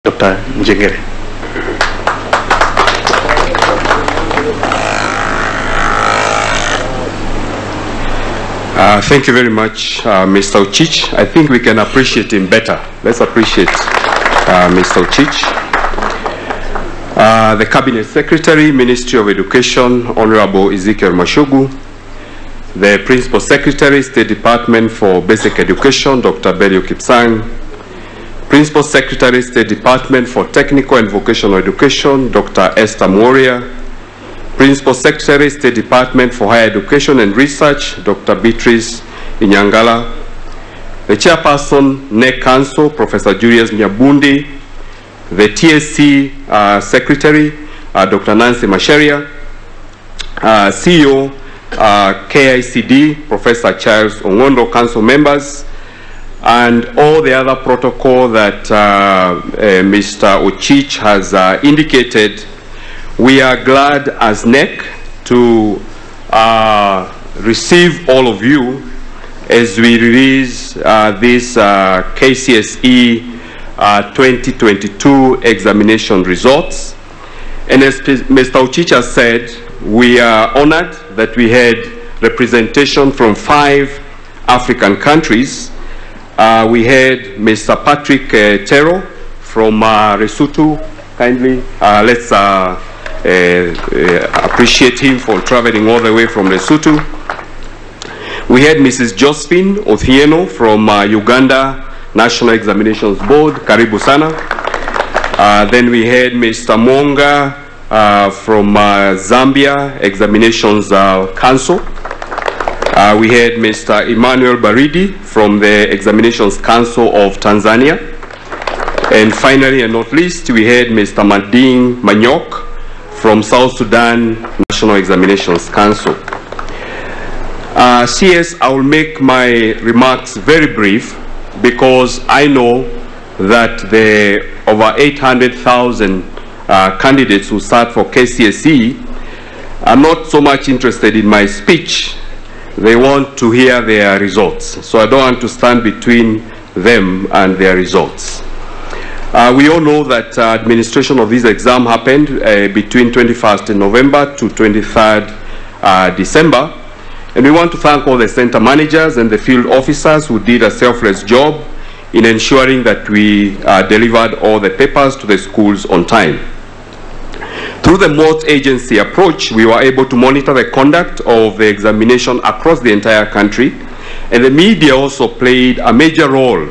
Dr. Njengere. Thank you very much, Mr. Ochich. I think we can appreciate him better. Let's appreciate Mr. Ochich. The Cabinet Secretary, Ministry of Education, Honorable Ezekiel Mashogu. The Principal Secretary, State Department for Basic Education, Dr. Belio Kipsang. Principal Secretary, State Department for Technical and Vocational Education, Dr. Esther Moria. Principal Secretary, State Department for Higher Education and Research, Dr. Beatrice Inyangala. The Chairperson, NEC Council, Professor Julius Nyabundi. The TSC Secretary, Dr. Nancy Masheria. CEO, KICD, Professor Charles Ongondo, Council members, and all the other protocol that Mr. Ochich has indicated. We are glad as NEC to receive all of you as we release this KCSE 2022 examination results. And as Mr. Ochich has said, we are honored that we had representation from 5 African countries. We had Mr. Patrick Tero from Lesotho. Kindly, let's appreciate him for traveling all the way from Lesotho. We had Mrs. Josephine Othieno from Uganda National Examinations Board, Karibu Sana. Then we had Mr. Monga from Zambia Examinations Council. We had Mr. Emmanuel Baridi from the Examinations Council of Tanzania. And finally and not least, we had Mr. Mading Manyok from South Sudan National Examinations Council. CS, I will make my remarks very brief because I know that the over 800,000 candidates who sat for KCSE are not so much interested in my speech. They want to hear their results. So I don't want to stand between them and their results. We all know that administration of this exam happened between 21st November to 23rd December. And we want to thank all the center managers and the field officers who did a selfless job in ensuring that we delivered all the papers to the schools on time. Through the multi-agency approach, we were able to monitor the conduct of the examination across the entire country. And the media also played a major role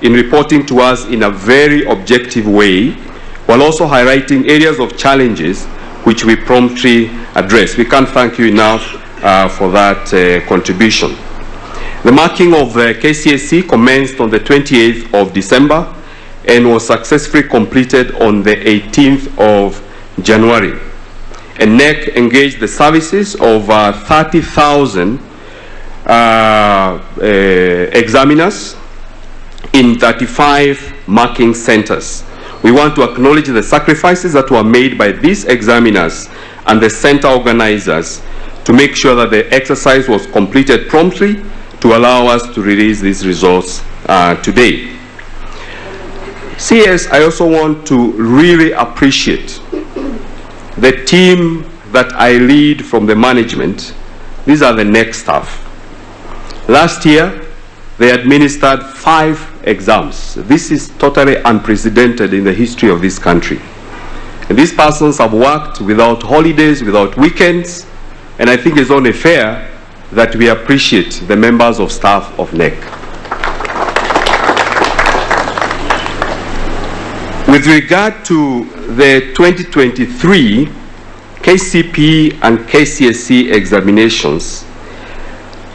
in reporting to us in a very objective way, while also highlighting areas of challenges which we promptly addressed. We can't thank you enough for that contribution. The marking of the KCSE commenced on the 28th of December and was successfully completed on the 18th of January. And NEC engaged the services of 30,000 examiners in 35 marking centers. We want to acknowledge the sacrifices that were made by these examiners and the center organizers to make sure that the exercise was completed promptly to allow us to release these results today. CS, I also want to really appreciate the team that I lead from the management. These are the NEC staff. Last year, they administered 5 exams. This is totally unprecedented in the history of this country. And these persons have worked without holidays, without weekends, and I think it's only fair that we appreciate the members of staff of NEC. With regard to the 2023 KCPE and KCSE examinations,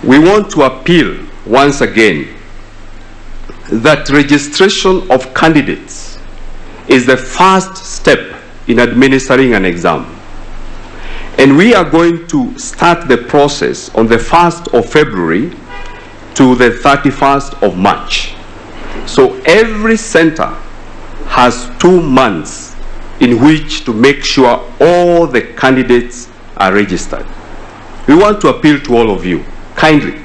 we want to appeal once again that registration of candidates is the first step in administering an exam. And we are going to start the process on the 1st of February to the 31st of March. So every center has 2 months in which to make sure all the candidates are registered. We want to appeal to all of you, kindly,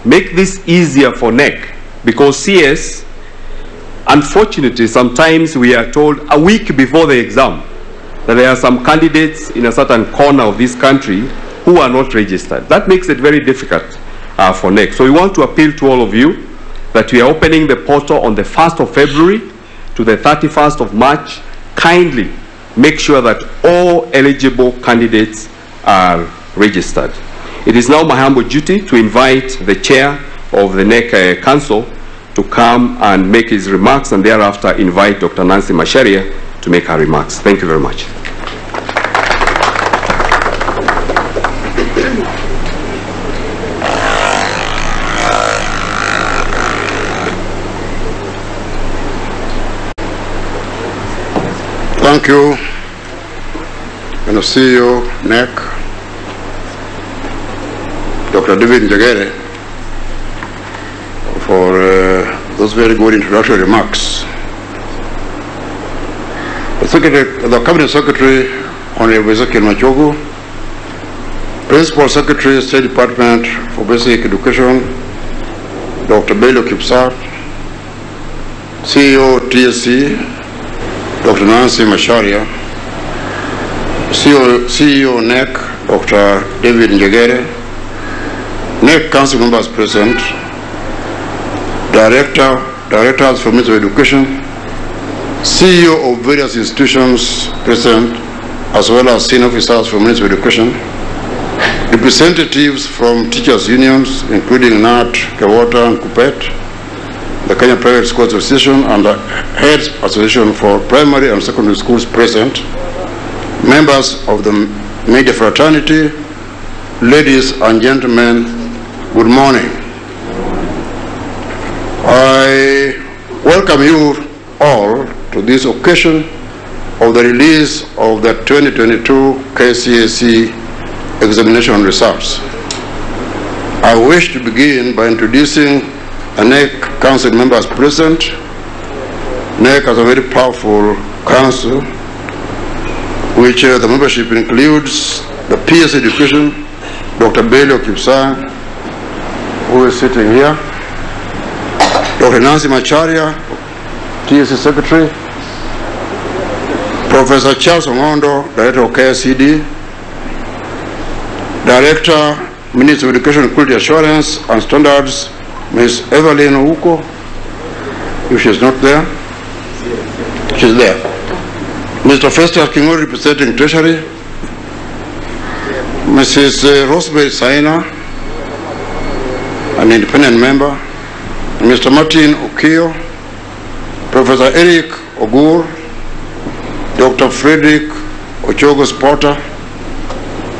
make this easier for NEC, because CS, unfortunately, sometimes we are told a week before the exam that there are some candidates in a certain corner of this country who are not registered. That makes it very difficult for NEC. So we want to appeal to all of you that we are opening the portal on the 1st of February to the 31st of March. Kindly make sure that all eligible candidates are registered. It is now my humble duty to invite the chair of the NEC Council to come and make his remarks, and thereafter invite Dr. Nancy Macharia to make her remarks. Thank you very much. Thank you, and CEO NEC, Dr. David Njagere, for those very good introductory remarks. The Cabinet Secretary, Honorable Ezekiel Machogu, Principal Secretary, State Department for Basic Education, Dr. Bello Kipsar, CEO TSC, Dr. Nancy Macharia, CEO NEC, Dr. David Njagere, NEC Council members present, Directors for Ministry of Education, CEO of various institutions present, as well as senior officers from Ministry of Education, representatives from teachers' unions, including NAT, Kewota, and KUPPET, the Kenya Private Schools Association, and the Heads Association for Primary and Secondary Schools present, members of the media fraternity, ladies and gentlemen, good morning. I welcome you all to this occasion of the release of the 2022 KCSE examination results. I wish to begin by introducing the NEC Council members present. NEC has a very powerful council, which the membership includes the PS Education, Dr. Bello Kipsar, who is sitting here, Dr. Nancy Macharia, TSC Secretary, Professor Charles Ongondo, Director of KCSE, Director, Ministry of Education, Quality Assurance and Standards, Ms. Evelyn Ouko, if she's not there, she's there. Mr. Festus Kingori, representing Treasury, Mrs. Rosemary Saina, an independent member, Mr. Martin Okio, Professor Eric Ogur, Dr. Frederick Ochogo Porter,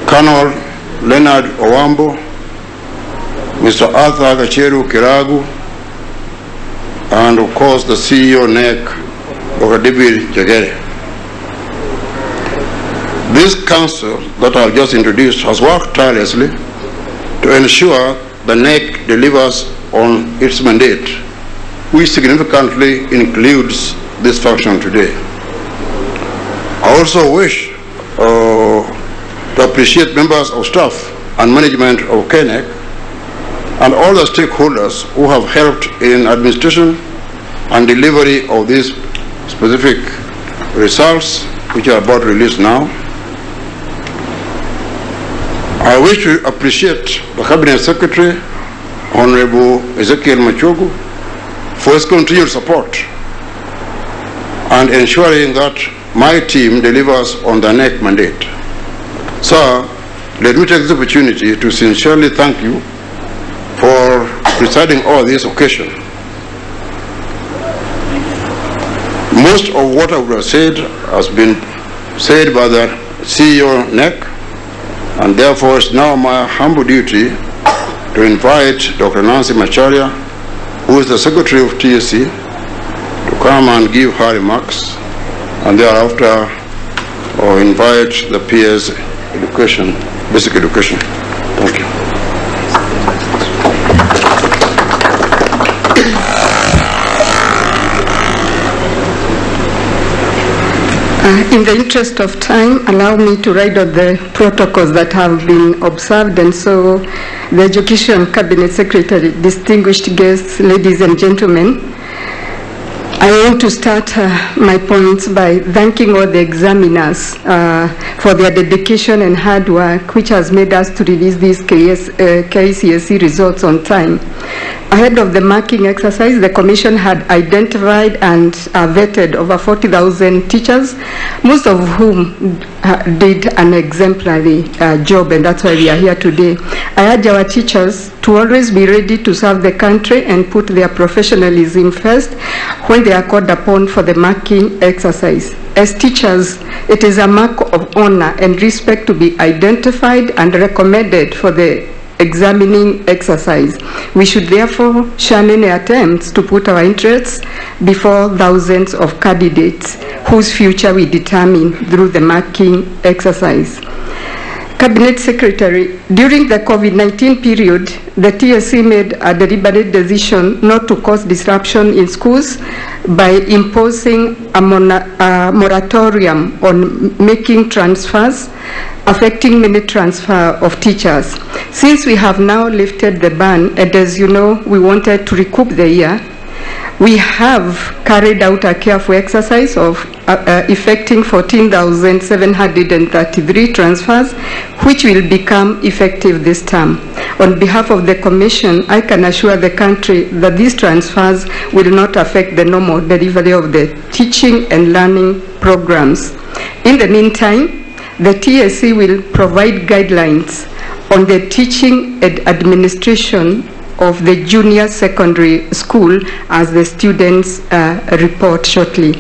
Colonel Leonard Owambo, Mr. Arthur Gacheru Kiragu, and of course the CEO NEC, Dr. David Njagere. This council that I've just introduced has worked tirelessly to ensure the NEC delivers on its mandate, which significantly includes this function today. I also wish to appreciate members of staff and management of KNEC and all the stakeholders who have helped in administration and delivery of these specific results, which are about to release now. I wish to appreciate the Cabinet Secretary, Honorable Ezekiel Machogu, for his continued support and ensuring that my team delivers on the NEC mandate. Sir, let me take this opportunity to sincerely thank you for presiding over this occasion. Most of what I would have said has been said by the CEO NEC, and therefore it's now my humble duty to invite Dr. Nancy Macharia, who is the Secretary of TSC, to come and give her remarks, and thereafter invite the PS Education, Basic Education. Thank you. In the interest of time, allow me to write out the protocols that have been observed. And so, the Education Cabinet Secretary, distinguished guests, ladies and gentlemen, I want to start my points by thanking all the examiners for their dedication and hard work, which has made us to release these KCSE results on time. Ahead of the marking exercise, the Commission had identified and vetted over 40,000 teachers, most of whom did an exemplary job, and that's why we are here today. I urge our teachers to always be ready to serve the country and put their professionalism first when they are called upon for the marking exercise. As teachers, it is a mark of honor and respect to be identified and recommended for the examining exercise. We should therefore shun any attempts to put our interests before thousands of candidates whose future we determine through the marking exercise. Cabinet Secretary, during the COVID-19 period, the TSC made a deliberate decision not to cause disruption in schools by imposing a moratorium on making transfers, affecting many transfer of teachers. Since we have now lifted the ban, and as you know, we wanted to recoup the year, we have carried out a careful exercise of effecting 14,733 transfers, which will become effective this term. On behalf of the Commission, I can assure the country that these transfers will not affect the normal delivery of the teaching and learning programs. In the meantime, the TSC will provide guidelines on the teaching and administration of the junior secondary school as the students report shortly.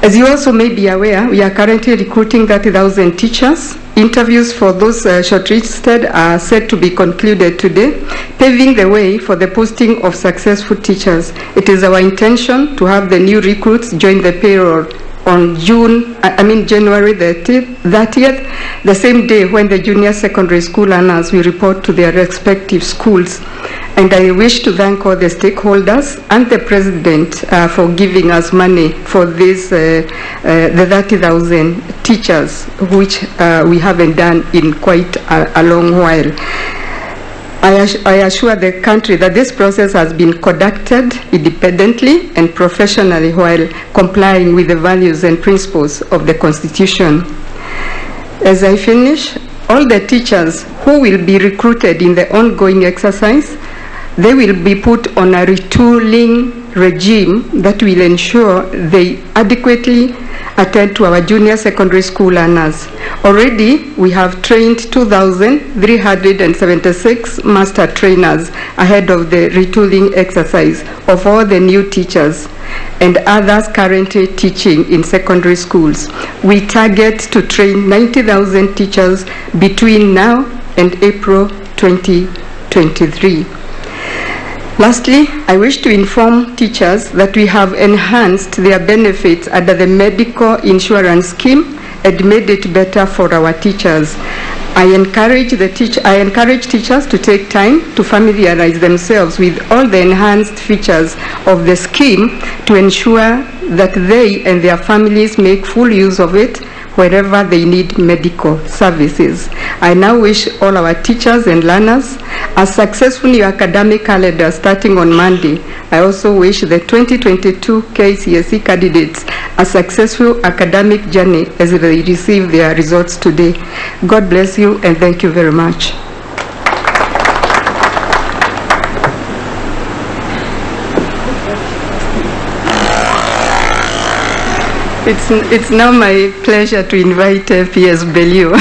As you also may be aware, we are currently recruiting 30,000 teachers. Interviews for those shortlisted are set to be concluded today, paving the way for the posting of successful teachers. It is our intention to have the new recruits join the payroll on January 30th, the same day when the junior secondary school learners will report to their respective schools. And I wish to thank all the stakeholders and the President for giving us money for this, the 30,000 teachers, which we haven't done in quite a long while. I assure the country that this process has been conducted independently and professionally while complying with the values and principles of the Constitution. As I finish, all the teachers who will be recruited in the ongoing exercise, they will be put on a retooling regime that will ensure they adequately attend to our junior secondary school learners. Already, we have trained 2,376 master trainers ahead of the retooling exercise of all the new teachers and others currently teaching in secondary schools. We target to train 90,000 teachers between now and April 2023. Lastly, I wish to inform teachers that we have enhanced their benefits under the medical insurance scheme and made it better for our teachers. I encourage teachers to take time to familiarize themselves with all the enhanced features of the scheme to ensure that they and their families make full use of it wherever they need medical services. I now wish all our teachers and learners a successful new academic calendar starting on Monday. I also wish the 2022 KCSE candidates a successful academic journey as they receive their results today. God bless you and thank you very much. It's now my pleasure to invite PS Bellew.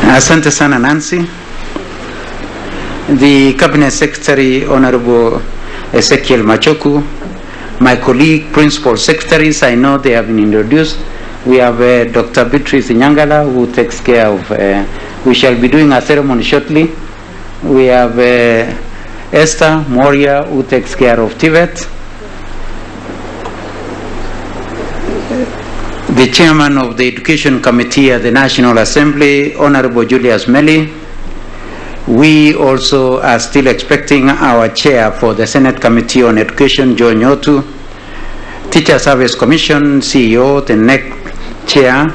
Asante sana Nancy. The Cabinet Secretary, Honorable Ezekiel Machoku, my colleague, Principal Secretaries, I know they have been introduced. We have Dr. Beatrice Nyangala, who takes care of, we shall be doing a ceremony shortly. We have Esther Moria, who takes care of Tibet. The Chairman of the Education Committee at the National Assembly, Honorable Julius Meli. We also are still expecting our chair for the Senate Committee on Education, Joe Nyotu. Teacher Service Commission, CEO, the next chair,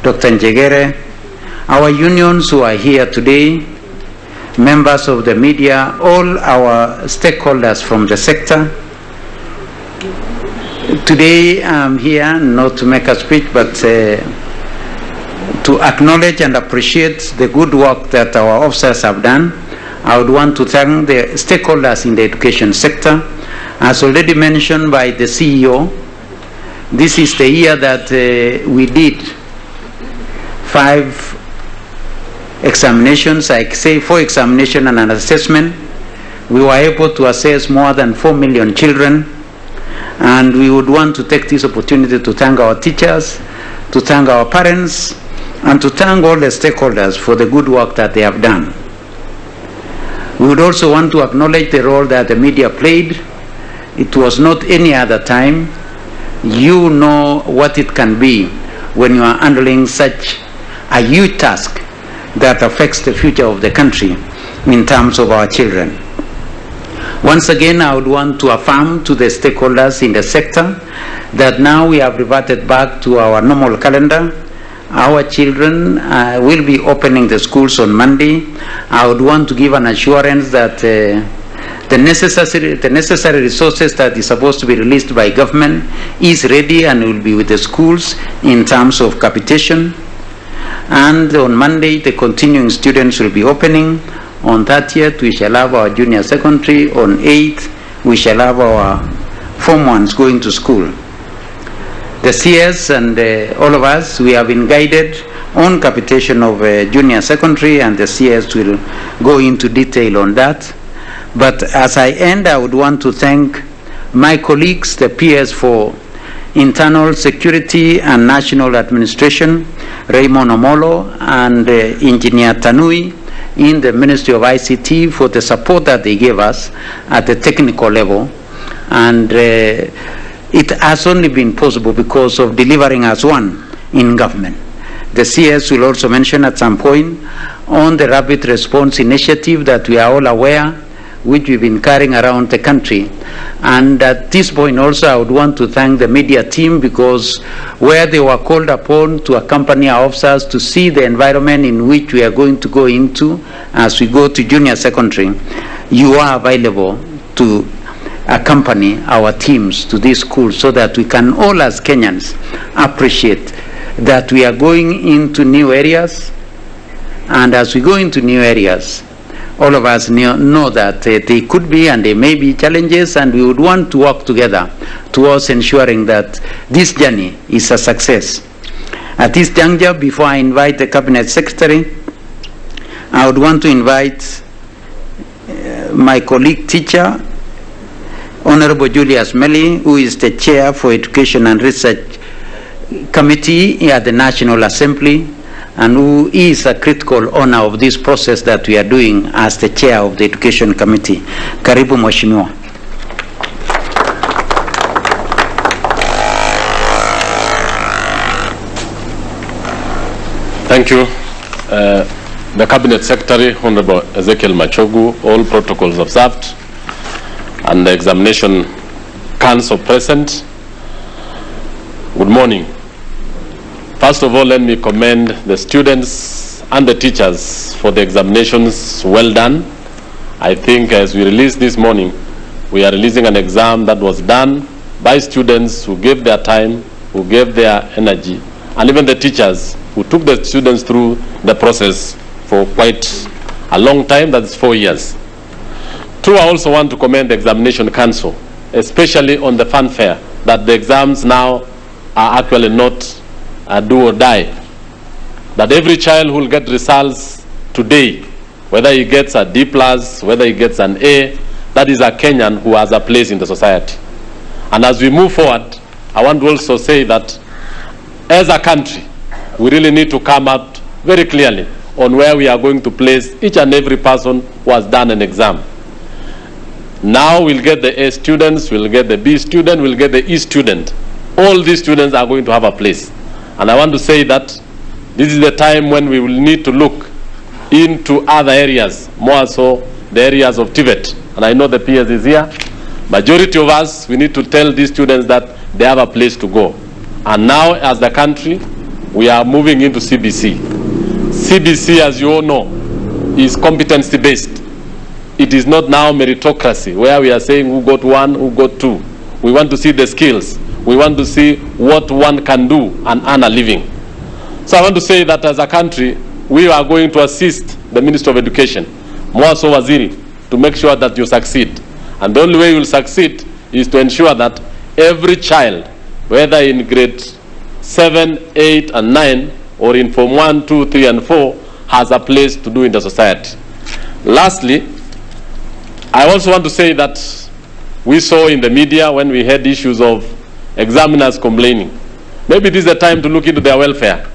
Dr. Njegere. Our unions who are here today, members of the media, all our stakeholders from the sector. Today I'm here not to make a speech, but to acknowledge and appreciate the good work that our officers have done. I would want to thank the stakeholders in the education sector. As already mentioned by the CEO, this is the year that we did 5 examinations, like say 4 examinations and an assessment. We were able to assess more than 4 million children, and we would want to take this opportunity to thank our teachers, to thank our parents, and to thank all the stakeholders for the good work that they have done. We would also want to acknowledge the role that the media played. It was not any other time. You know what it can be when you are handling such a huge task that affects the future of the country in terms of our children. Once again, I would want to affirm to the stakeholders in the sector that now we have reverted back to our normal calendar. Our children will be opening the schools on Monday. I would want to give an assurance that the necessary resources that is supposed to be released by government is ready and will be with the schools in terms of capitation. And on Monday, the continuing students will be opening. On 30th, we shall have our junior secondary. On 8th, we shall have our Form 1s going to school. The CS and all of us, we have been guided on capitation of junior secondary, and the CS will go into detail on that. But as I end, I would want to thank my colleagues, the PS for Internal Security and National Administration, Raymond Omolo and Engineer Tanui in the Ministry of ICT for the support that they gave us at the technical level. And it has only been possible because of delivering as one in government. The CS will also mention at some point on the rapid response initiative that we are all aware, which we've been carrying around the country. And at this point also, I would want to thank the media team, because where they were called upon to accompany our officers to see the environment in which we are going to go into as we go to junior secondary, you are available to accompany our teams to these schools so that we can all as Kenyans appreciate that we are going into new areas. And as we go into new areas, all of us know that they could be and they may be challenges, and we would want to work together towards ensuring that this journey is a success. At this juncture, before I invite the Cabinet Secretary, I would want to invite my colleague teacher, Honorable Julius Meli, who is the Chair for Education and Research Committee at the National Assembly, and who is a critical owner of this process that we are doing as the Chair of the Education Committee. Karibu Mheshimiwa. Thank you. The Cabinet Secretary, Honorable Ezekiel Machogu, all protocols observed, and the Examination Council present. Good morning. First of all, let me commend the students and the teachers for the examinations well done. I think as we released this morning, we are releasing an exam that was done by students who gave their time, who gave their energy, and even the teachers who took the students through the process for quite a long time, that's 4 years. Two, I also want to commend the Examination Council, especially on the fanfare, that the exams now are actually not a do or die. That every child who will get results today, whether he gets a D+, whether he gets an A, that is a Kenyan who has a place in the society. And as we move forward, I want to also say that as a country, we really need to come out very clearly on where we are going to place each and every person who has done an exam. Now we'll get the A students, we'll get the B student, we'll get the E student. All these students are going to have a place. And I want to say that this is the time when we will need to look into other areas, more so the areas of Tibet. And I know the PS is here. Majority of us, we need to tell these students that they have a place to go. And now as the country, we are moving into CBC. CBC, as you all know, is competency-based. It is not now meritocracy, where we are saying who got 1, who got 2. We want to see the skills. We want to see what one can do and earn a living. So I want to say that as a country, we are going to assist the Ministry of Education, Mwaso Waziri, to make sure that you succeed. And the only way you will succeed is to ensure that every child, whether in grade 7, 8, and 9, or in Form 1, 2, 3, and 4, has a place to do in the society. Lastly, I also want to say that we saw in the media when we had issues of examiners complaining. Maybe this is the time to look into their welfare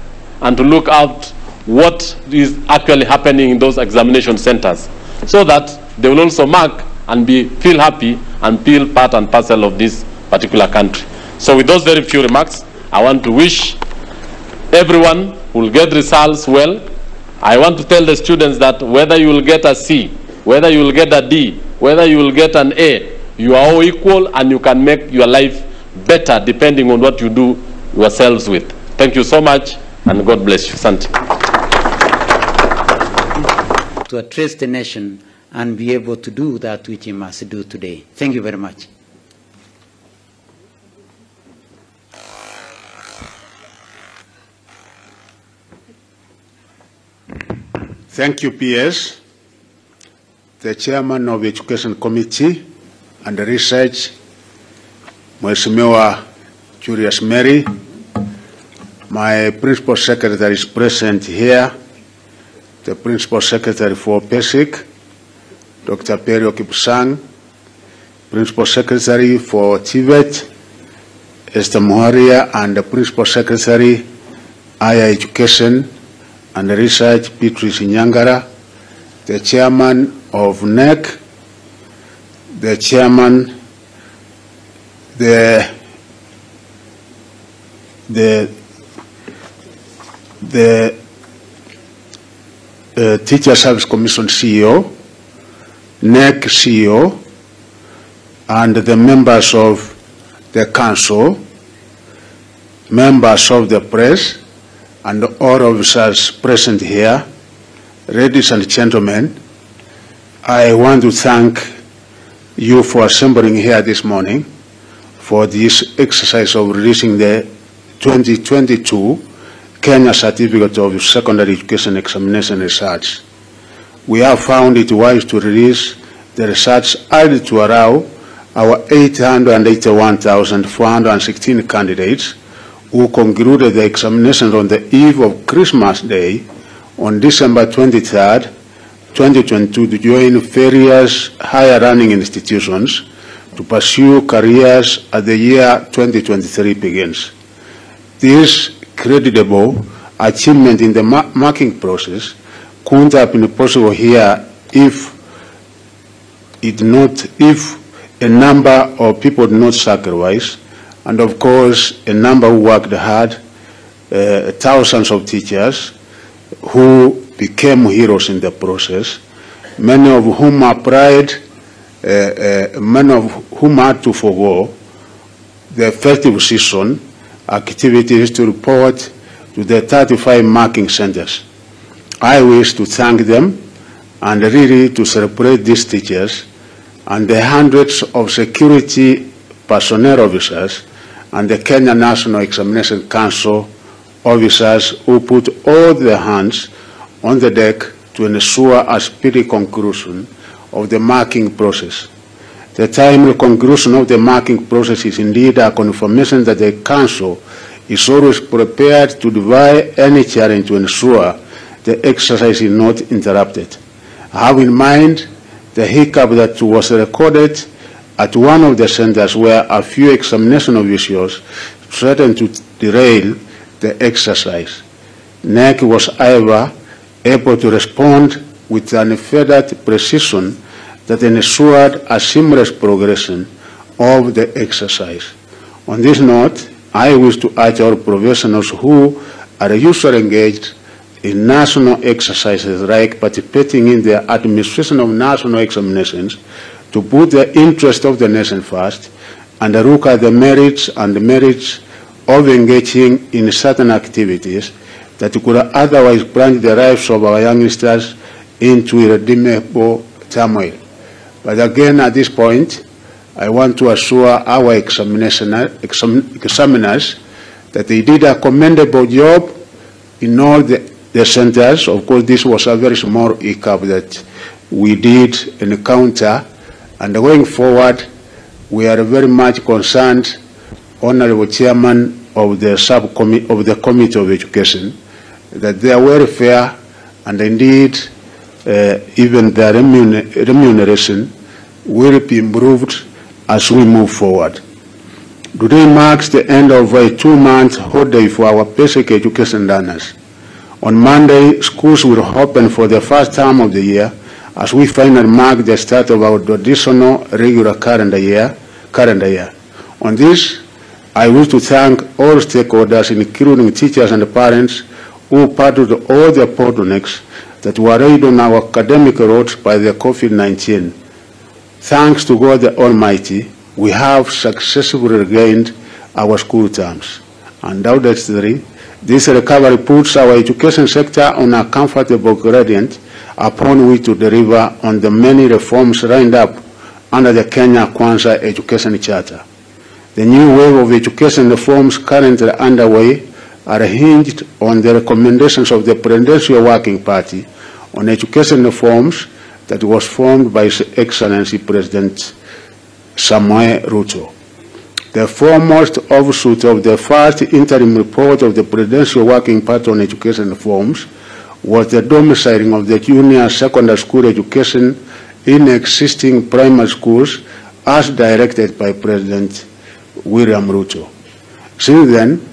and to look out what is actually happening in those examination centers, so that they will also mark and feel happy and feel part and parcel of this particular country. So with those very few remarks, I want to wish everyone who will get results well. I want to tell the students that whether you will get a C, whether you will get a D, whether you will get an A, you are all equal and you can make your life better depending on what you do yourselves with. Thank you so much and God bless you. Asante. To address the nation and be able to do that which he must do today. Thank you very much. Thank you, PS. The Chairman of the Education Committee and the Research, Mheshimiwa Julius Mary. My Principal Secretary is present here. The Principal Secretary for PESIC, Dr. Perio Kipsang, Principal Secretary for TVET, Esther Muharia, and the Principal Secretary, Higher Education and Research, Beatrice Nyangara, the Chairman of NEC, the Chairman, the Teacher Service Commission CEO, NEC CEO, and the members of the Council, members of the press, and all officers present here. Ladies and gentlemen, I want to thank you for assembling here this morning for this exercise of releasing the 2022 Kenya Certificate of Secondary Education Examination Results. We have found it wise to release the results early to allow our 881,416 candidates who concluded the examinations on the eve of Christmas Day on December 23rd, 2022 to join various higher learning institutions to pursue careers as the year 2023 begins. This creditable achievement in the marking process couldn't have been possible here if a number of people did not sacrifice, and of course a number who worked hard, thousands of teachers who became heroes in the process, many of whom applied, many of whom had to forego the festive season activities to report to the 35 marking centers. I wish to thank them and really to celebrate these teachers and the hundreds of security personnel officers and the Kenya National Examination Council officers who put all their hands on the deck to ensure a speedy conclusion of the marking process. The timely conclusion of the marking process is indeed a confirmation that the Council is always prepared to defy any challenge to ensure the exercise is not interrupted. I have in mind the hiccup that was recorded at one of the centers where a few examination officials threatened to derail the exercise. NEC was, however, able to respond with an unfettered precision that ensured a seamless progression of the exercise. On this note, I wish to urge our professionals who are usually engaged in national exercises like participating in the administration of national examinations to put the interest of the nation first and look at the merits of engaging in certain activities that could otherwise plunge the lives of our youngsters into irredeemable turmoil. But again, at this point, I want to assure our examiners that they did a commendable job in all the centers. Of course, this was a very small hiccup that we did encounter, and going forward, we are very much concerned, Honorable Chairman of the Committee of Education, that their welfare and indeed even their remuneration will be improved as we move forward. Today marks the end of a 2-month holiday for our basic education learners. On Monday, schools will open for the first term of the year as we finally mark the start of our traditional regular calendar year. On this, I wish to thank all stakeholders, including teachers and parents, who battled all the bottlenecks that were laid on our academic roads by the COVID-19. Thanks to God the Almighty, we have successfully regained our school terms. Undoubtedly, this recovery puts our education sector on a comfortable gradient upon which to deliver on the many reforms lined up under the Kenya Kwanza Education Charter. The new wave of education reforms currently underway are hinged on the recommendations of the Presidential Working Party on education reforms that was formed by His Excellency President Samuel Ruto. The foremost offshoot of the first interim report of the Presidential Working Party on education reforms was the domiciling of the junior secondary school education in existing primary schools as directed by President William Ruto. Since then,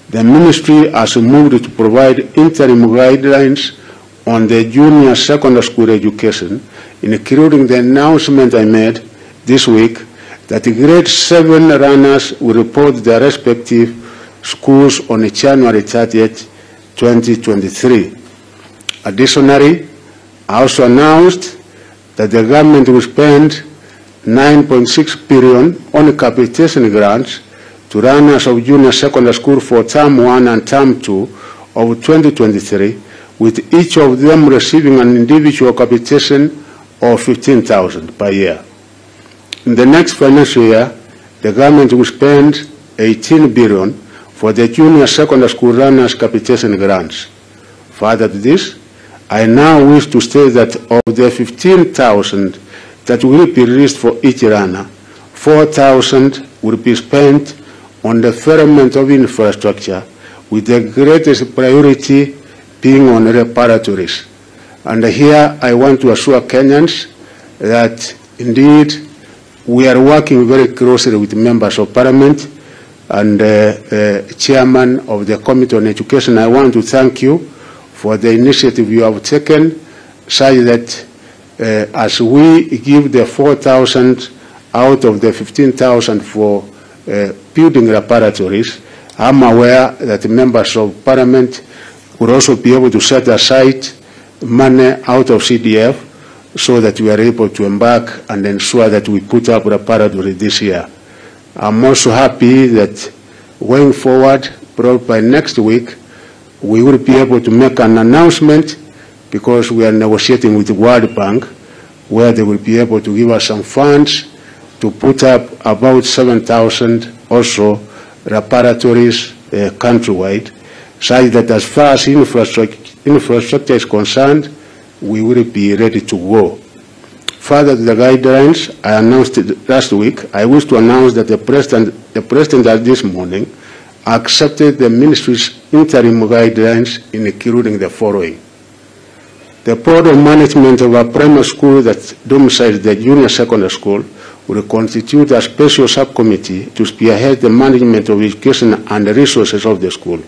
the ministry has moved to provide interim guidelines on the junior secondary school education, including the announcement I made this week that grade 7 runners will report their respective schools on January 30th, 2023. Additionally, I also announced that the government will spend 9.6 billion on capitation grants to runners of junior secondary school for term 1 and term 2 of 2023, with each of them receiving an individual capitation of 15,000 per year. In the next financial year, the government will spend 18 billion for the junior secondary school runners capitation grants. Further to this, I now wish to state that of the 15,000 that will be released for each runner, 4,000 will be spent on the development of infrastructure, with the greatest priority being on reparatories. And here I want to assure Kenyans that indeed we are working very closely with members of parliament and chairman of the Committee on Education. I want to thank you for the initiative you have taken, such that as we give the 4,000 out of the 15,000 for building reparatories, I'm aware that members of parliament will also be able to set aside money out of CDF so that we are able to embark and ensure that we put up reparatory this year. I'm also happy that going forward, probably by next week, we will be able to make an announcement, because we are negotiating with the World Bank, where they will be able to give us some funds to put up about 7,000 also reparatories countrywide, such that as far as infrastructure is concerned, we will be ready to go. Further to the guidelines I announced last week, I wish to announce that the President this morning accepted the Ministry's interim guidelines, including the following. The Board of Management of a primary school that domiciles the junior secondary school will constitute a special subcommittee to spearhead the management of education and the resources of the school.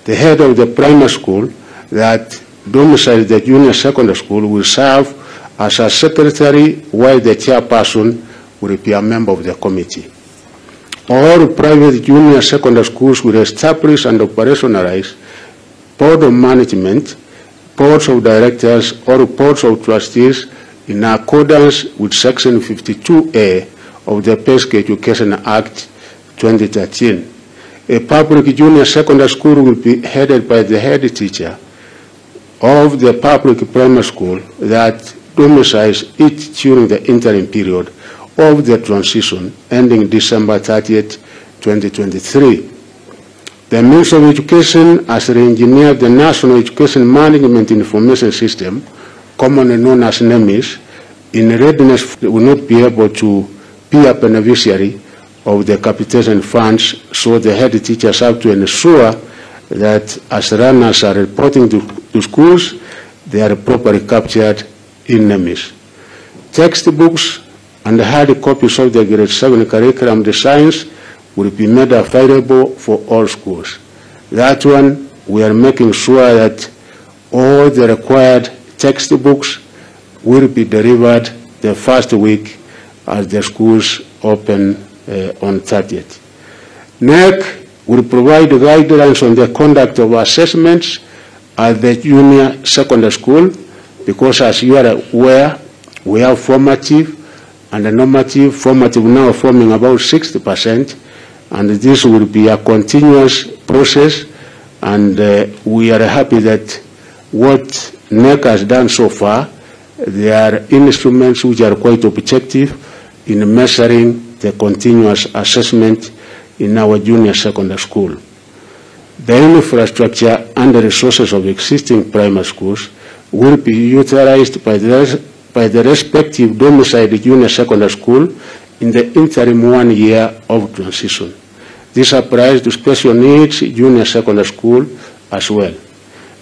The head of the primary school that domiciles the junior secondary school will serve as a secretary, while the chairperson will be a member of the committee. All private junior secondary schools will establish and operationalize board of management, boards of directors, or boards of trustees in accordance with Section 52A of the Basic Education Act 2013. A public junior secondary school will be headed by the head teacher of the public primary school that domiciles it during the interim period of the transition ending December 30th, 2023. The Ministry of Education has re-engineered the National Education Management Information System, commonly known as NEMIS, in readiness will not be able to be a beneficiary of the capitation funds, so the head teachers have to ensure that as runners are reporting to schools, they are properly captured in NEMIS. Textbooks and hard copies of the grade 7 curriculum designs will be made available for all schools. That one, we are making sure that all the required textbooks will be delivered the first week as the schools open on 30th. NEC will provide guidelines on the conduct of assessments at the junior secondary school, because as you are aware, we have formative and the normative. Formative now forming about 60%, and this will be a continuous process, and we are happy that what NEC has done so far, there are instruments which are quite objective in measuring the continuous assessment in our junior secondary school. The infrastructure and the resources of existing primary schools will be utilized by the respective domiciled junior secondary school in the interim 1 year of transition. This applies to special needs junior secondary school as well.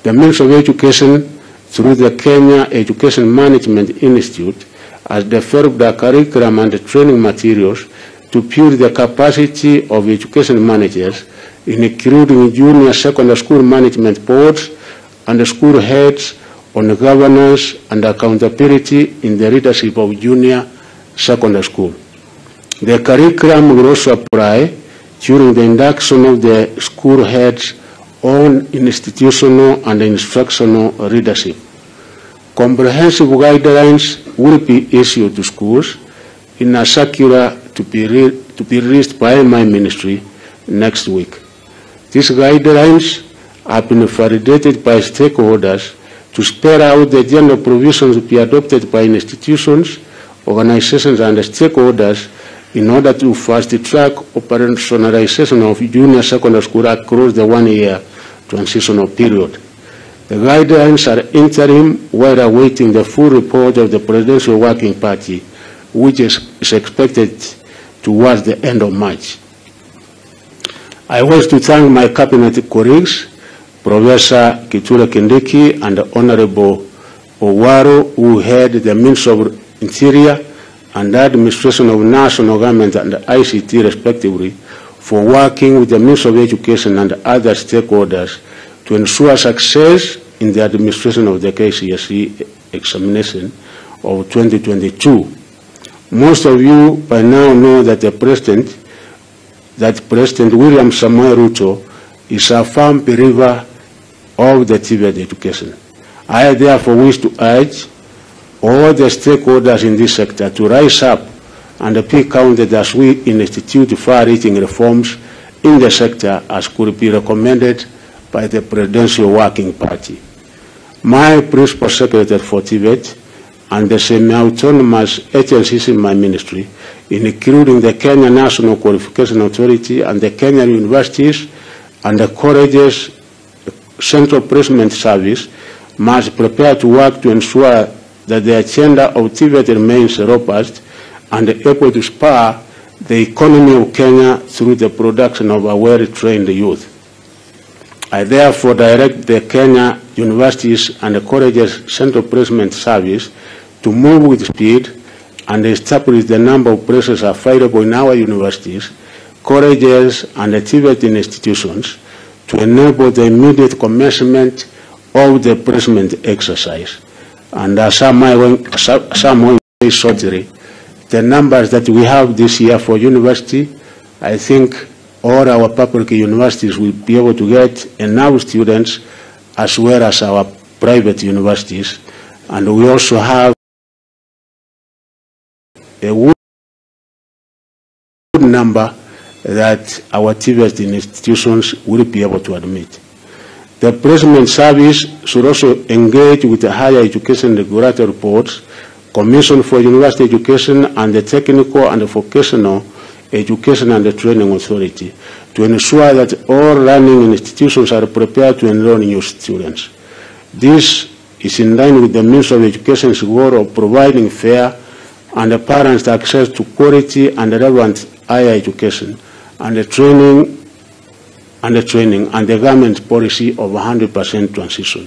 The Ministry of Education, through the Kenya Education Management Institute, has developed a curriculum and training materials to build the capacity of education managers, including junior secondary school management boards and school heads, on governance and accountability in the leadership of junior secondary school. The curriculum will also apply during the induction of the school heads on institutional and instructional leadership. Comprehensive guidelines will be issued to schools in a circular to be released by my ministry next week. These guidelines have been validated by stakeholders to spell out the general provisions to be adopted by institutions, organizations, and stakeholders in order to fast-track operationalization of junior secondary school across the 1 year transitional period. The guidelines are interim while awaiting the full report of the Presidential Working Party, which is expected towards the end of March. I wish to thank my cabinet colleagues, Professor Kithure Kindiki and Honorable Owaro, who head the Ministry of Interior and Administration of National Government and ICT respectively, for working with the Ministry of Education and other stakeholders to ensure success in the administration of the KCSE examination of 2022. Most of you by now know that President William Samoei Ruto is a firm believer of the TVET education. I therefore wish to urge all the stakeholders in this sector to rise up and be counted as we institute far-reaching reforms in the sector as could be recommended by the Presidential Working Party. My principal secretary for TVET and the semi-autonomous agencies in my ministry, including the Kenya National Qualification Authority and the Kenya universities and the colleges Central Placement Service, must prepare to work to ensure that the agenda of TVET remains robust and able to spur the economy of Kenya through the production of a well-trained youth. I therefore direct the Kenya universities and the colleges Central Placement Service to move with speed and establish the number of places available in our universities, colleges, and the TVET institutions to enable the immediate commencement of the placement exercise. And as some shortly, the numbers that we have this year for university, I think all our public universities will be able to get enough students as well as our private universities. And we also have a good number that our TVET institutions will be able to admit. The Placement Service should also engage with the Higher Education Regulatory Boards, Commission for University Education, and the Technical and Vocational Education and Training Authority to ensure that all learning institutions are prepared to enroll new students. This is in line with the Ministry of Education's goal of providing fair and parents access to quality and relevant higher education and the training and the government's policy of 100% transition.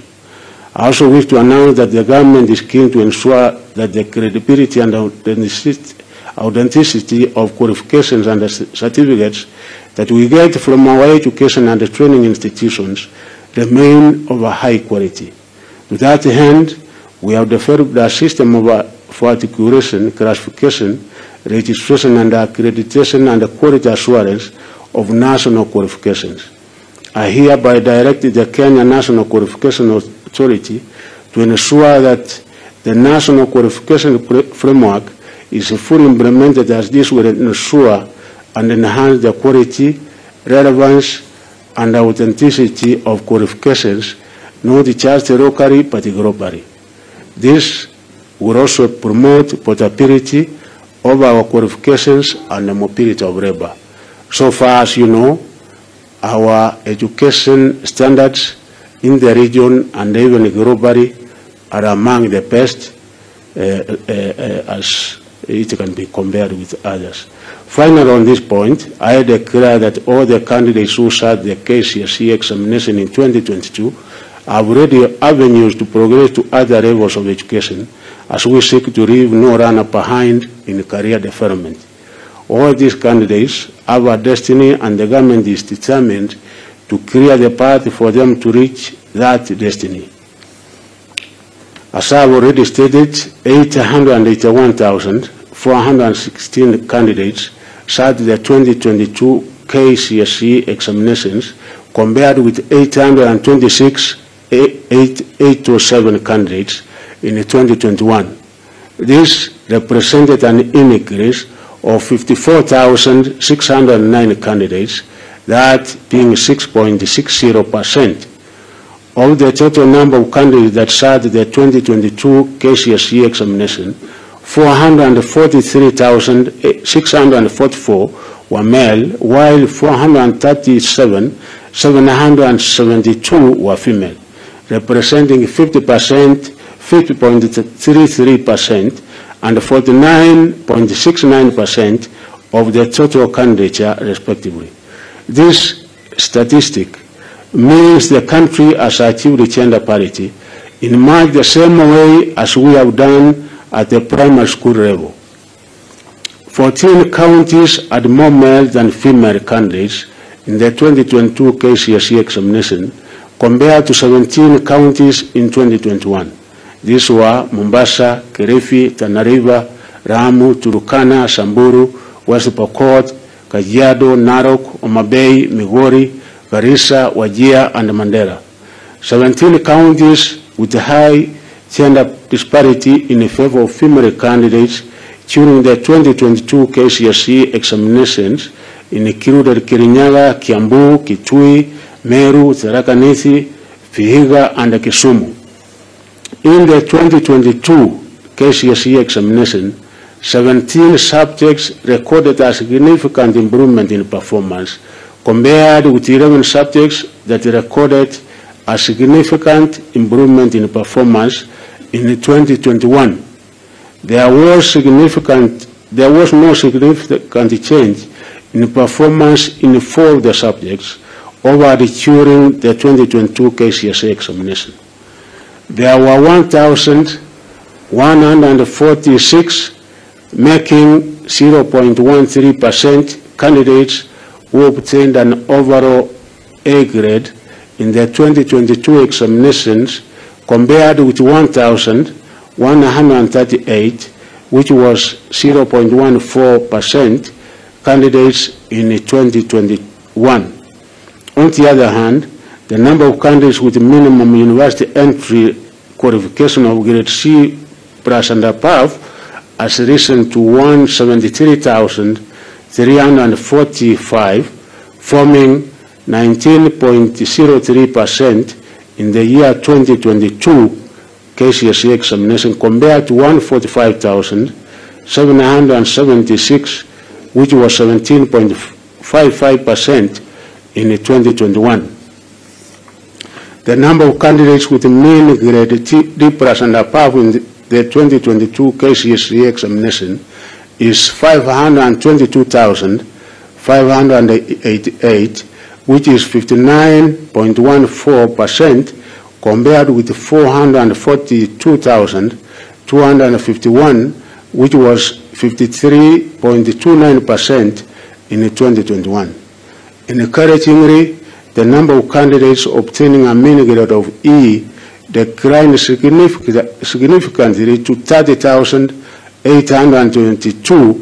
I also wish to announce that the government is keen to ensure that the credibility and authenticity of qualifications and certificates that we get from our education and training institutions remain of a high quality. To that end, we have developed a system for articulation, classification, registration and accreditation and quality assurance of national qualifications. I hereby direct the Kenya National Qualification Authority to ensure that the national qualification framework is fully implemented, as this will ensure and enhance the quality, relevance, and authenticity of qualifications, not just locally but globally. This will also promote portability of our qualifications and the mobility of labor. So far as you know, our education standards in the region and even globally are among the best as it can be compared with others. Finally, on this point, I declare that all the candidates who sat the KCSE examination in 2022 have already avenues to progress to other levels of education, as we seek to leave no runner behind in career development. All these candidates have a destiny, and the government is determined to clear the path for them to reach that destiny. As I have already stated, 881,416 candidates sat the 2022 KCSE examinations, compared with 826,807 candidates in 2021. This represented an increase of 54,609 candidates, that being 6.60%. Of the total number of candidates that sat the 2022 KCSE examination, 443,644 were male, while 437,772 were female, representing 50.33% and 49.69% of the total candidature, respectively. This statistic means the country has achieved gender parity in much the same way as we have done at the primary school level. 14 counties had more male than female candidates in the 2022 KCSE examination, compared to 17 counties in 2021. These were Mombasa, Kilifi, Tana River, Lamu, Turkana, Samburu, West Pokot, Kajiado, Narok, Omabay, Migori, Garissa, Wajir, and Mandera. 17 counties with high gender disparity in favor of female candidates during the 2022 KCSE examinations included Kirinyaga, Kiambu, Kitui, Meru, Tharaka Nithi, Vihiga, and Kisumu. In the 2022 KCSE examination, 17 subjects recorded a significant improvement in performance, compared with 11 subjects that recorded a significant improvement in performance in 2021. There was no significant change in performance in 4 of the subjects over during the 2022 KCSE examination. There were 1,146, making 0.13% candidates who obtained an overall A grade in the 2022 examinations, compared with 1,138, which was 0.14% candidates in 2021. On the other hand, the number of candidates with minimum university entry qualification of grade C plus and above has risen to 173,3 345, forming 19.03% in the year 2022 KCSE examination compared to 145,776, which was 17.55% in 2021. The number of candidates with mean grade D+ and above in the 2022 KCSE examination is 522,588, which is 59.14%, compared with 442,251, which was 53.29% in 2021. Encouragingly, the number of candidates obtaining a mean grade of E declined significantly to 30,822,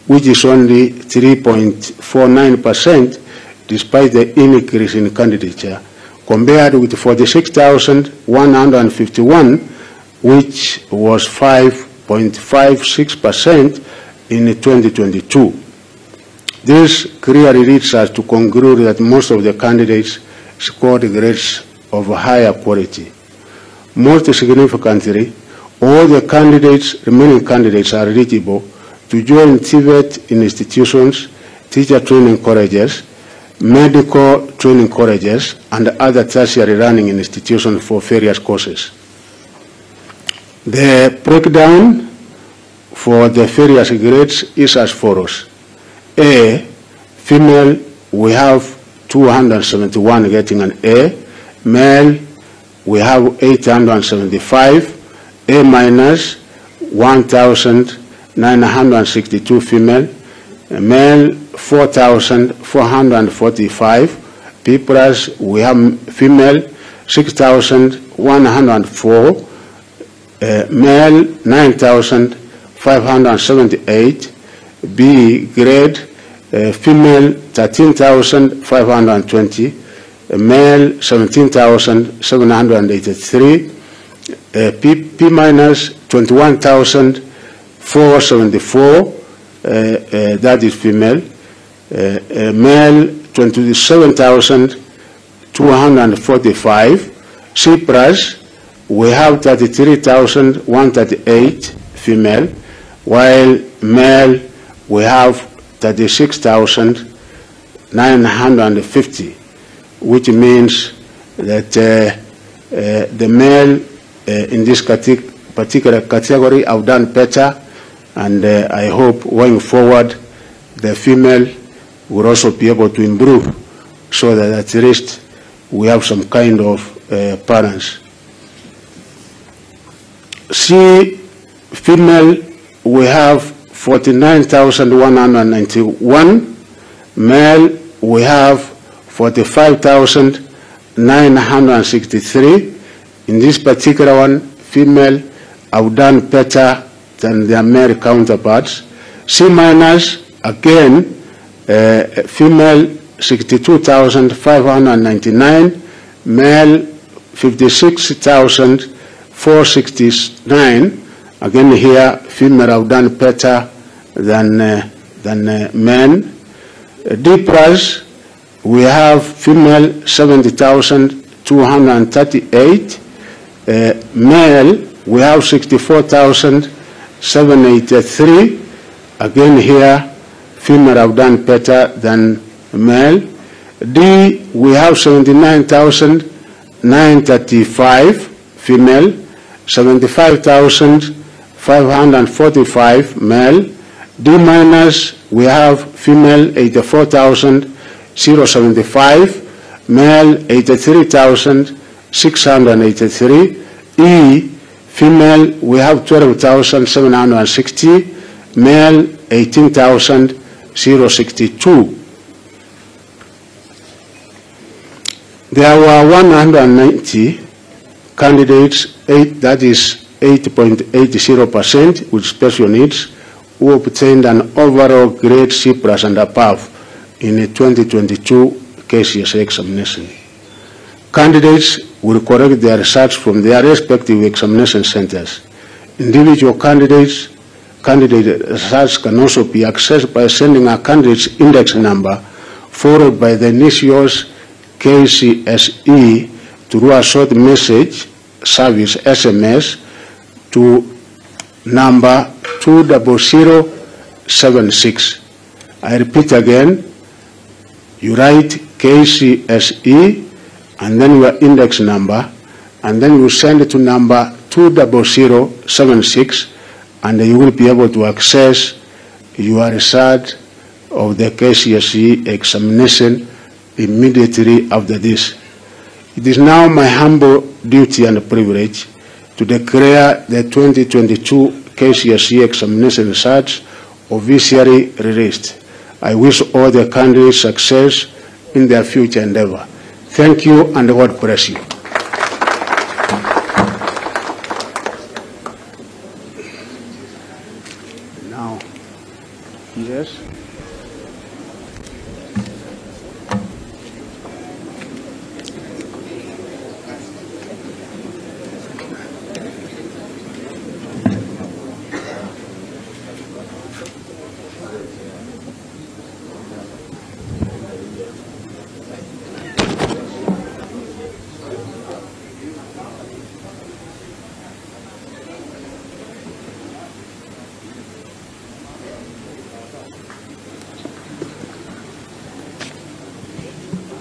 which is only 3.49%, despite the increase in candidature, compared with 46,151, which was 5.56% in 2022. This clearly leads us to conclude that most of the candidates scored grades of higher quality. Most significantly, all the remaining candidates are eligible to join TVET institutions, teacher training colleges, medical training colleges, and other tertiary learning institutions for various courses. The breakdown for the various grades is as follows. A, female, we have 271 getting an A. Male, we have 875. A minus, 1,962 female. Male, 4,445. B+, we have female, 6,104. Male, 9,578. B grade, female 13,520, male 17,783, P minus 21,474, that is female, male 27,245, C plus we have 33,138 female, while male we have 36,950, which means that the male in this particular category have done better, and I hope going forward the female will also be able to improve, so that at least we have some kind of balance. C female, we have 49,191. Male, we have 45,963. In this particular one, female have done better than their male counterparts. C minus, again, female 62,599, male 56,469. Again here, female have done better than men. D plus, we have female 70,238. Male, we have 64,783. Again here, female have done better than male. D, we have 79,935 female, 75,545 male. D minus, we have female 84,075, male 83,683. E, female, we have 12,760, male 18,062. There were 190 candidates, that is 8.80% with special needs, who obtained an overall grade C plus and above in the 2022 KCSE examination. Candidates will correct their results from their respective examination centers. Individual candidates candidate results can also be accessed by sending a candidate's index number followed by the initials KCSE through a short message service SMS to number 20076. I repeat again, you write KCSE and then your index number, and then you send it to number 20076, and you will be able to access your result of the KCSE examination immediately after this. It is now my humble duty and privilege to declare the 2022 KCSE examination results officially released. I wish all the candidates success in their future endeavor. Thank you, and God bless you. Now, yes.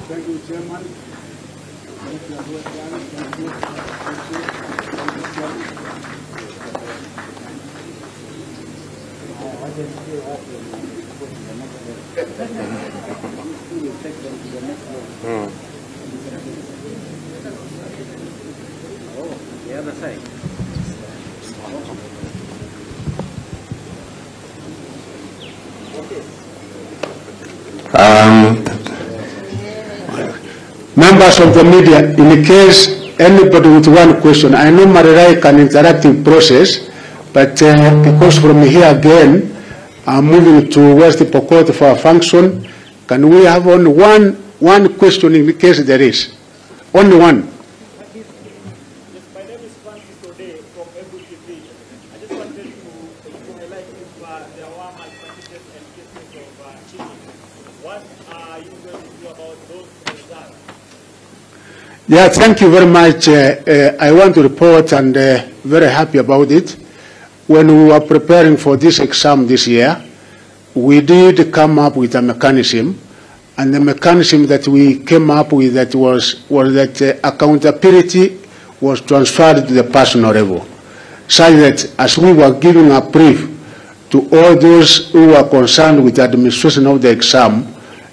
Thank you, Chairman. The other side. Members of the media, in case anybody with one question, I normally like an interactive process, but because from here again, I'm moving to West Pokot for a function, can we have only one question in case there is? Only one. My name is Francis Ode from Ebu TV. I just wanted to highlight if there were malpractices and cases of cheating. What are you going to do about those results? Yeah, thank you very much. I want to report, and very happy about it. When we were preparing for this exam this year, we did come up with a mechanism, and the mechanism that we came up with that was that accountability was transferred to the personal level, such that as we were giving a brief to all those who were concerned with the administration of the exam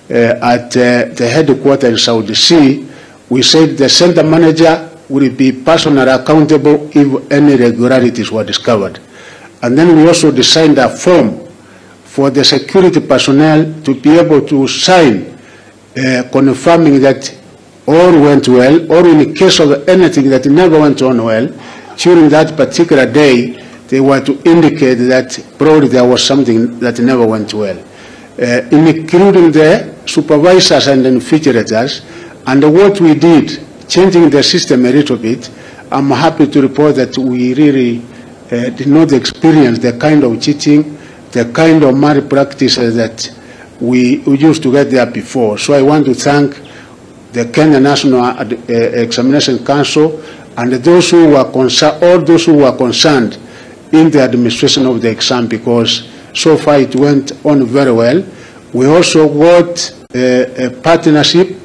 at the headquarters in Saudi Sea, we said the center manager will be personally accountable if any irregularities were discovered. And then we also designed a form for the security personnel to be able to sign confirming that all went well, or in case of anything that never went on well, during that particular day, they were to indicate that probably there was something that never went well, including the supervisors and invigilators. And what we did, changing the system a little bit, I'm happy to report that we really did not experience the kind of cheating, the kind of malpractices that we used to get there before. So I want to thank the Kenya National Examination Council and those who were concerned, all those who were concerned in the administration of the exam, because so far it went on very well. We also got a partnership.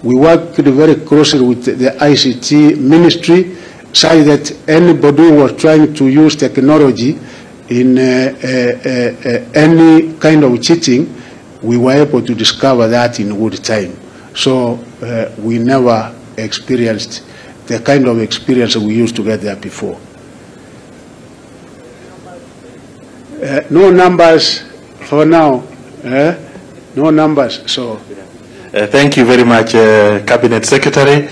We worked very closely with the ICT ministry, so that anybody who was trying to use technology in any kind of cheating, we were able to discover that in good time. So we never experienced the kind of experience we used to get there before. No numbers for now. No numbers. So. Thank you very much, Cabinet Secretary.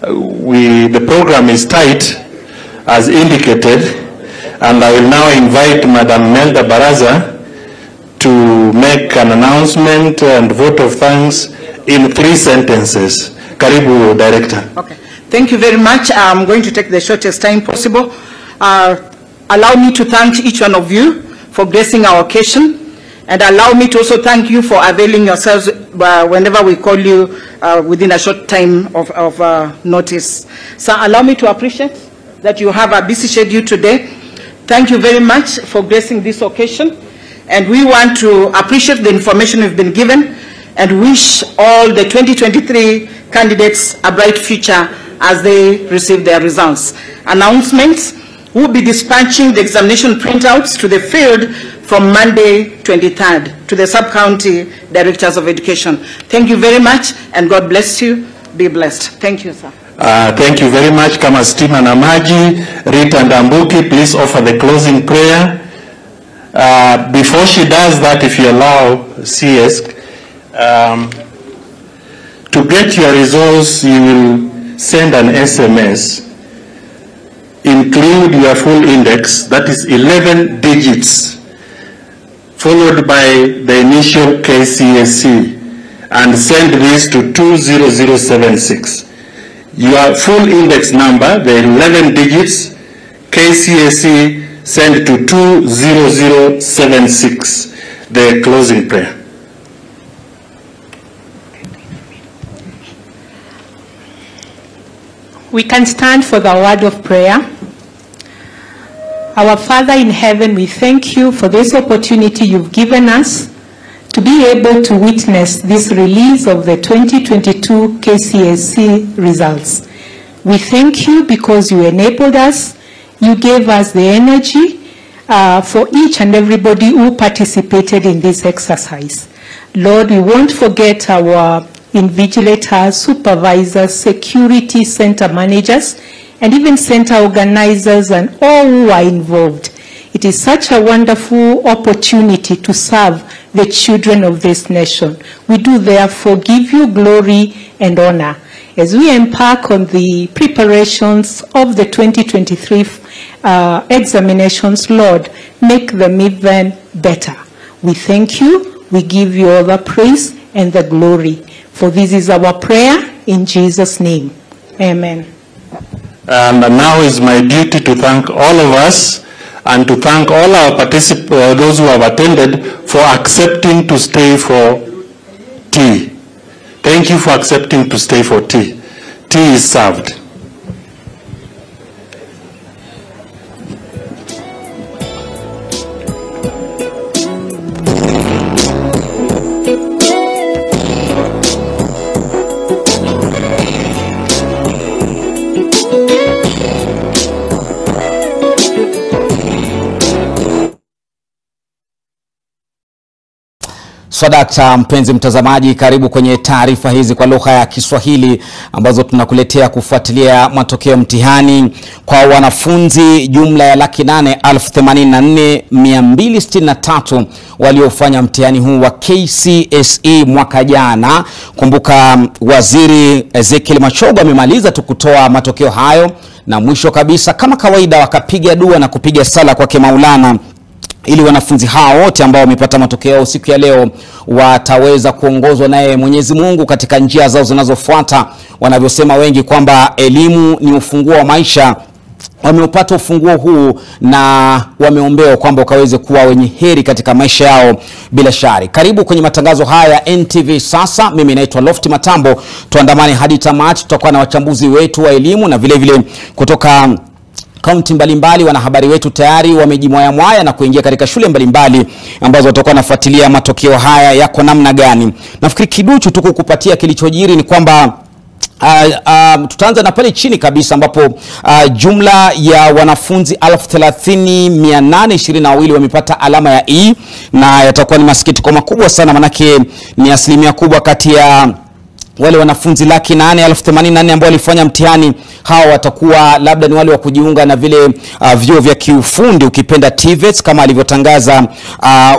The program is tight, as indicated, and I will now invite Madam Melda Baraza to make an announcement and vote of thanks in 3 sentences. Karibu, Director. Okay. Thank you very much. I'm going to take the shortest time possible. allow me to thank each one of you for gracing our occasion, and allow me to also thank you for availing yourselves whenever we call you within a short time of notice. So allow me to appreciate that you have a busy schedule today. Thank you very much for gracing this occasion, and we want to appreciate the information we've been given and wish all the 2023 candidates a bright future as they receive their results. Announcements: we'll be dispatching the examination printouts to the field from Monday 23rd to the sub-county directors of education. Thank you very much, and God bless you. Be blessed. Thank you, sir. Thank you very much. Kama Stima na Maji, Rita Ndambuki, please offer the closing prayer. Before she does that, if you allow, CS, to get your results, you will send an SMS, include your full index, that is 11 digits, followed by the initial KCSE, and send this to 20076. Your full index number, the 11 digits, KCSE, send to 20076. The closing prayer. We can stand for the word of prayer. Our Father in heaven, we thank you for this opportunity you've given us to be able to witness this release of the 2022 KCSE results. We thank you because you enabled us, you gave us the energy for each and everybody who participated in this exercise. Lord, we won't forget our invigilators, supervisors, security center managers, and even center organizers and all who are involved. It is such a wonderful opportunity to serve the children of this nation. We do therefore give you glory and honor. As we embark on the preparations of the 2023 examinations, Lord, make them even better. We thank you, we give you all the praise and the glory. For this is our prayer in Jesus' name. Amen. And now is my duty to thank all of us and to thank all our participants, those who have attended, for accepting to stay for tea. Thank you for accepting to stay for tea. Tea is served. Swadakta, mpenzi mtazamaji, karibu kwenye taarifa hizi kwa lugha ya Kiswahili ambazo tunakuletea kufuatilia matokeo mtihani kwa wanafunzi jumla ya 884,263 waliofanya mtihani huu wa KCSE mwaka jana. Kumbuka Waziri Ezekiel Machogu amemaliza tu kutoa matokeo hayo, na mwisho kabisa kama kawaida wakapiga dua na kupiga sala kwa Maulana ili wanafunzi hao wote ambao wamepata matokeo siku ya leo wataweza kuongozwa naye Mwenyezi Mungu katika njia zao zinazofuata. Wanavyosema wengi kwamba elimu ni ufunguo wa maisha. Wameupata ufunguo huu na wameombewa kwamba wakaweze kuwa wenye heri katika maisha yao bila shari. Karibu kwenye matangazo haya ya NTV sasa. Mimi naitwa Lofty Matambo. Tuandamane hadi tamati. Tutakuwa na wachambuzi wetu wa elimu na vile vile kutoka kaunti mbalimbali. Wanahabari wetu tayari wamejimwaya na kuingia katika shule mbalimbali ambazo watakuwa nafuatilia matokeo haya yako namna gani. Nafikiri kiduchu tu kukupatia kilichojiri ni kwamba tutaanza na pale chini kabisa ambapo jumla ya wanafunzi 30,822 wamepata alama ya E, na yatakuwa ni masikitiko makubwa sana, manake ni asilimia kubwa kati ya wale wanafunzi 884,084 ambao walifanya mtihani. Hawa watakuwa labda ni wale wa kujiunga na vile vyuo vya kiufundi, ukipenda TVETs kama alivyotangaza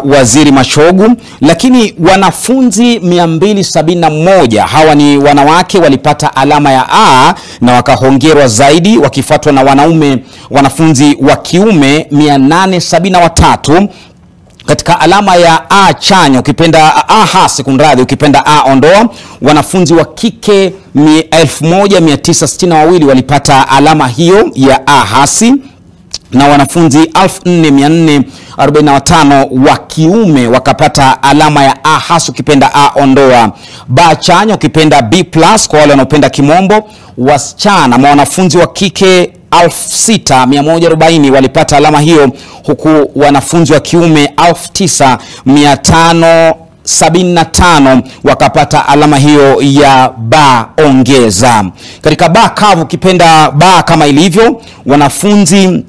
Waziri Machogu. Lakini wanafunzi 271 hawa ni wanawake walipata alama ya A na wakahongerwa zaidi, wakifuatwa na wanafunzi wa kiume 873 katika alama ya A chanya, ukipenda A hasi kunradhi, ukipenda A ondoa. Wanafunzi wa kike 1962 walipata alama hiyo ya A hasi. na wanafunzi 4445 wa kiume wakapata alama ya A hasa ukipenda A ondoa. B chanya ukipenda B+ kwa wale wanaopenda kimombo. Wasichana na wanafunzi wa kike 6140 walipata alama hiyo, huku wanafunzi wa kiume 9575 wakapata alama hiyo ya B ongeza. Katika B kavu ukipenda B kama ilivyo, wanafunzi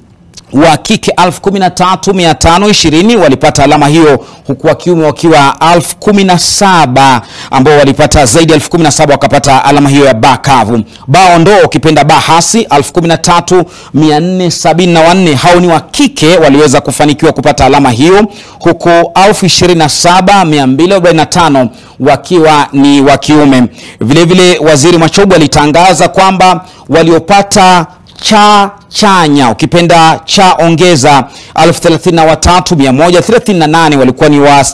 wa kike 13520 walipata alama hiyo, huku wa kiume wakiwa 17000 ambao walipata zaidi ya 17000 wakapata alama hiyo ya ba kavu. Ba ondo ukipenda ba hasi 13474 hao ni wa kike waliweza kufanikiwa kupata alama hiyo, huku 27245 wakiwa ni wa kiume. Vile vile Waziri Machogu alitangaza kwamba waliopata cha chanya ukipenda cha ongeza 13338 walikuwa ni wa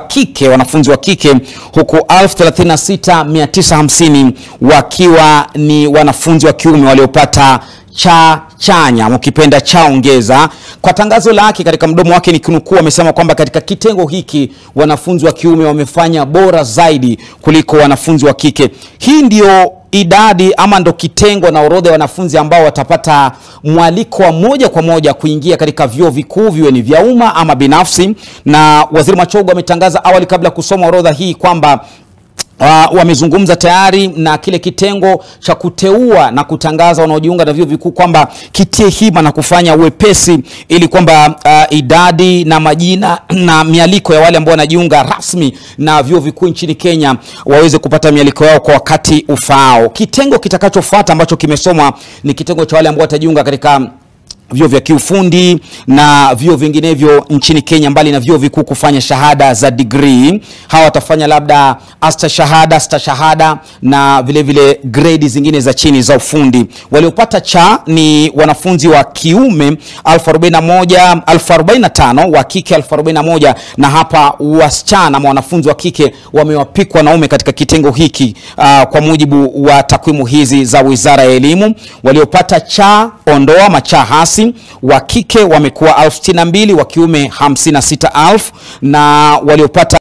kike, wanafunzi wa kike, huku 36950 wakiwa ni wanafunzi wa kiume waliopata cha chanya ukipenda cha ongeza. Kwa tangazo lake katika mdomo wake ni kunukuu, amesema kwamba katika kitengo hiki wanafunzi wa kiume wamefanya bora zaidi kuliko wanafunzi wa kike. Hii ndio idadi ama ndo kitengo na orodha ya wanafunzi ambao watapata mwaliko wa moja kwa moja kuingia katika vyuo vikuu, viwe ni vya umma ama binafsi. Na Waziri Machogu ametangaza awali kabla kusoma orodha hii kwamba wamezungumza tayari na kile kitengo cha kuteua na kutangaza wanaojiunga na vyuo vikuu kwamba kitie hima na kufanya uwepesi ili kwamba idadi na majina na mialiko ya wale ambao wanajiunga rasmi na vyuo vikuu nchini Kenya waweze kupata mialiko yao kwa wakati ufaao. Kitengo kitakachofuata ambacho kimesomwa ni kitengo cha wale ambao watajiunga katika vyuo vya kiufundi na vyuo vinginevyo nchini Kenya, mbali na vyuo vikuu kufanya shahada za degree. Hawa watafanya labda stashahada na vile vile grade zingine za chini za ufundi. Waliopata cha ni wanafunzi wa kiume 1045, wa kike 1041, na hapa wasichana ama wanafunzi wa kike wamewapikwa naume katika kitengo hiki kwa mujibu wa takwimu hizi za Wizara ya Elimu. Waliopata cha ondoa macha hasi wa kike wamekuwa 62,000, wa kiume 56,000, na waliopata